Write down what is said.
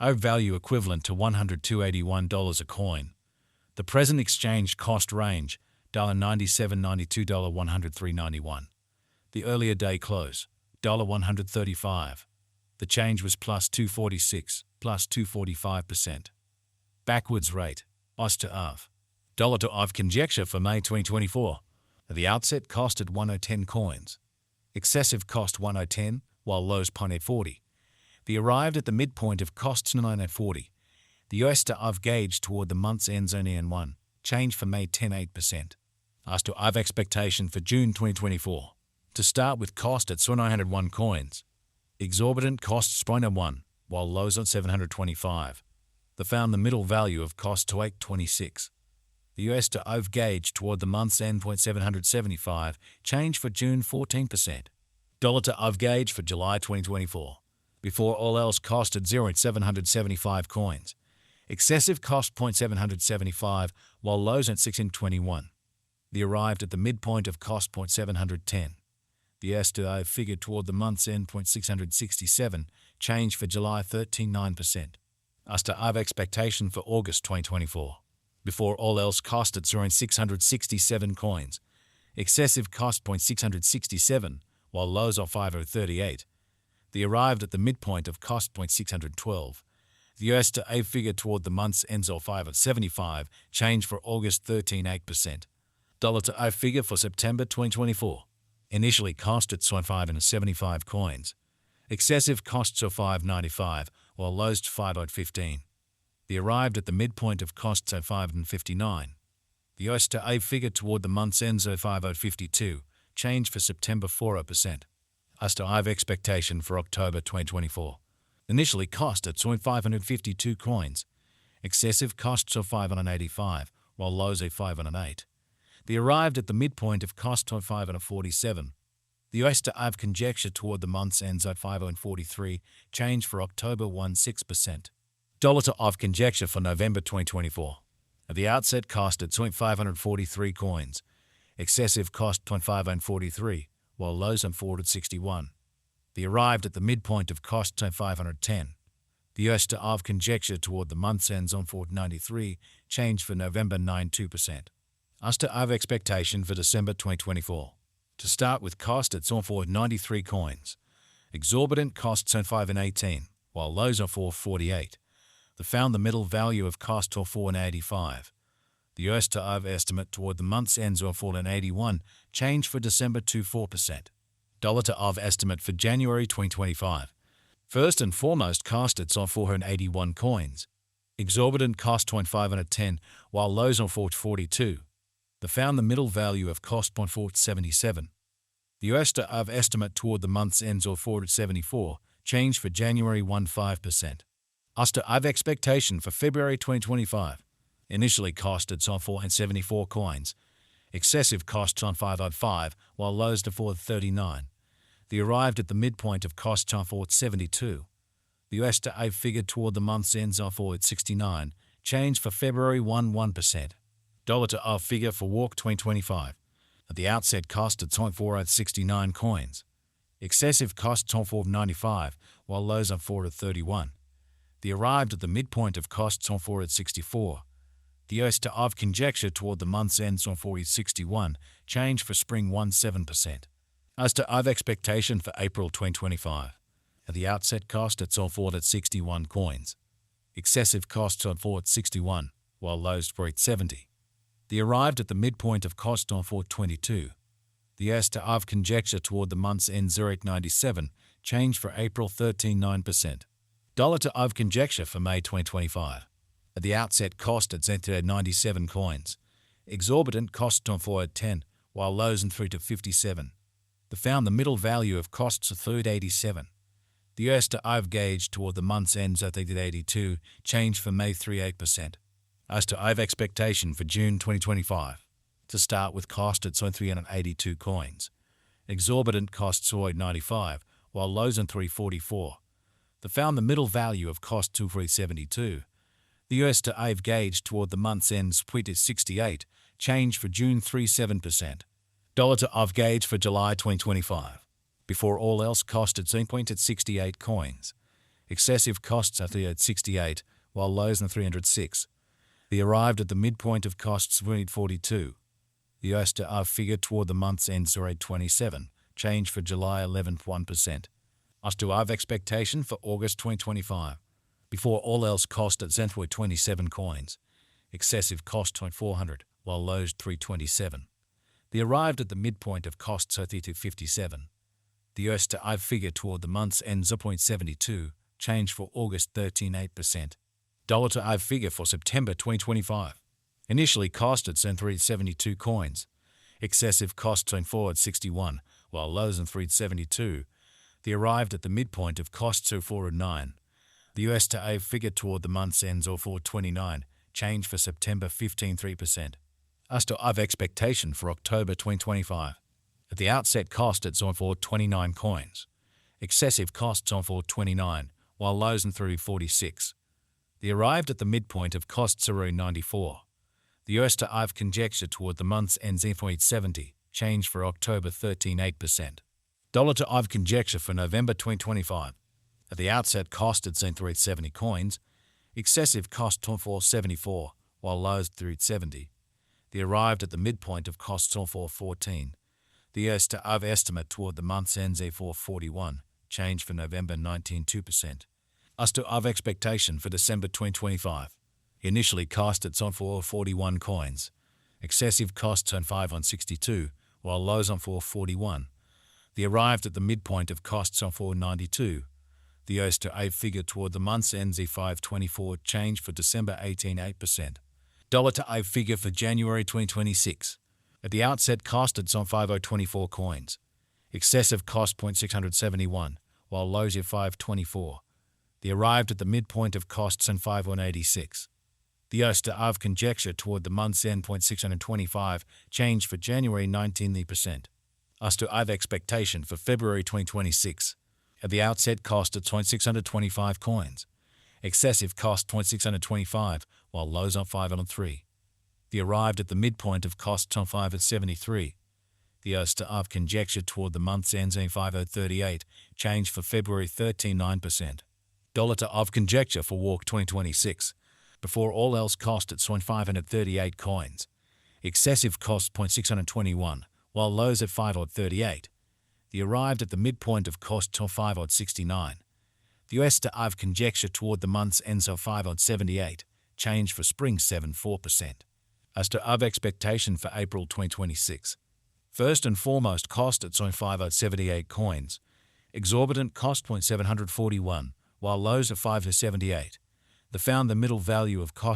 Aave value equivalent to $102.81 a coin. The present exchange cost range $97.92 to $103.91. The earlier day close $135. The change was plus 246, plus 245%. Backwards rate Aus to Aave. Dollar to Aave conjecture for May 2024. At the outset costed 1010 coins. Excessive cost 1010, while lows 0.840. The arrived at the midpoint of costs 940. The US to Aave gauge toward the month's end zone N1. Change for May 10.8%. As to Aave expectation for June 2024. To start with cost at 901 coins. Exorbitant costs 0.1, while lows on 725. They found the middle value of cost to 826. The US to Aave gauge toward the month's end point 775. Change for June 14%. Dollar to Aave gauge for July 2024. Before all else cost at 0.775 coins. Excessive cost 0.775, while lows at 621. The arrived at the midpoint of cost 0.710. The US to Aave figure toward the month's end 0.667, change for July 13.9%. As to Aave expectation for August 2024. Before all else cost at 0.667 coins. Excessive cost 0.667, while lows are 5038. The arrived at the midpoint of cost 0.612. The US to Aave figure toward the month's ends of 5.75, change for August 13.8%. Dollar to Aave figure for September 2024. Initially cost at 5.75 coins. Excessive costs of 5.95, while lows to 5.15. The arrived at the midpoint of costs at 5.59. The US to Aave figure toward the month's ends of 5.52, change for September 4%. As to Aave expectation for October 2024. Initially cost at 552 coins. Excessive costs of 585, while lows at 508. The arrived at the midpoint of cost of 547. The US to Aave conjecture toward the month's ends at 543, change for October 16%. Dollar to Aave conjecture for November 2024. At the outset cost at 543 coins. Excessive cost 543, while lows at 461. The arrived at the midpoint of cost at 510. The US to Aave conjecture toward the month's ends on 493, change for November 92%. As to Aave expectation for December 2024. To start with cost at 493 coins. Exorbitant costs at 518, while lows are 448. They found the middle value of cost to 485. The US to Aave estimate toward the month's ends of 481, change for December to 4%. Dollar to Aave estimate for January 2025. First and foremost cost at 481 coins. Exorbitant cost 510, while lows are 442. They found the middle value of cost 477. The US to Aave estimate toward the month's ends of 474, change for January 15%. As to Aave expectation for February 2025. Initially costed 474 coins. Excessive costs on 505, while lows to 439. The arrived at the midpoint of costs on 472. The US to Aave figured toward the month's ends of 469, change for February 1%. Dollar to Aave figure for Walk 2025. At the outset costed 469 coins. Excessive costs on 495, while lows on 431. The arrived at the midpoint of costs on 464. The US to Aave conjecture toward the month's ends on 461, change for spring 17%. As to Aave expectation for April 2025. At the outset cost at 461 coins. Excessive costs on 461, while lows for 870. The arrived at the midpoint of cost on 422. The US to Aave conjecture toward the month's end 0897, change for April 13.9%. Dollar to Aave conjecture for May 2025. At the outset cost at 97 coins. Exorbitant cost on 410, while lows in 3 to 57. They found the middle value of costs of 387. The US to Aave gauge toward the month's ends at 82, change for May 38%. As to Aave expectation for June 2025. To start with cost at 382 coins. Exorbitant costs 495, while lows in 344. They found the middle value of cost to 372. The US to Aave gauge toward the month's end split is 68, change for June 37%. Dollar to Aave gauge for July 2025. Before all else cost at 68 coins. Excessive costs are 368, while lows are 306. The arrived at the midpoint of costs were 842. The US to Aave figure toward the month's ends are 827, change for July 11.1%. US to Aave expectation for August 2025. Before all else cost at Zenth were 27 coins. Excessive cost 400, while lows 327. The arrived at the midpoint of costs are 257. The US to Aave figure toward the month's ends are 0.72, change for August 13.8%. Dollar to Aave figure for September 2025. Initially cost at Zen 372 coins. Excessive costs on forward 61, while lows on 372. The arrived at the midpoint of costs are 409. The US to Aave figure toward the month's ends or 429, change for September 15.3%. US to Aave expectation for October 2025. At the outset cost at 429 coins. Excessive costs on 429, while lows on 346. The arrived at the midpoint of costs are 94. The US to Aave conjecture toward the month's ends 8.70, change for October 13.8%. Dollar to Aave conjecture for November 2025. At the outset cost at 370 coins. Excessive cost 474, while lows 370. The arrived at the midpoint of costs 414. The US to Aave estimate toward the month's ends 441, change for November 19.2%. US to Aave expectation for December 2025. Initially cost at 441 coins. Excessive costs on 562, while lows on 441. The arrived at the midpoint of costs on 492. The US to Aave figure toward the month's ends 524, change for December 18.8%. Dollar to Aave figure for January 2026. At the outset cost at 5024 coins. Excessive cost 671, while lows are 524. The arrived at the midpoint of costs on 5186. The US to Aave conjecture toward the month's end 625, change for January 19%. US to Aave expectation for February 2026. At the outset cost at 625 coins. Excessive cost 625, while lows on 503. The arrived at the midpoint of costs on 573. The US to Aave conjecture toward the month's ends 5038, change for February 13.9%. Dollar to Aave conjecture for Walk 2026. Before all else cost at 538 coins. Excessive cost 621, while lows at 538. The arrived at the midpoint of costs on 569. The US to Aave conjecture toward the month's ends of 578, change for spring 7.4%. As to Aave expectation for April 2026. First and foremost cost at 578 coins. Exorbitant cost 741, while lows are 578. The found the middle value of cost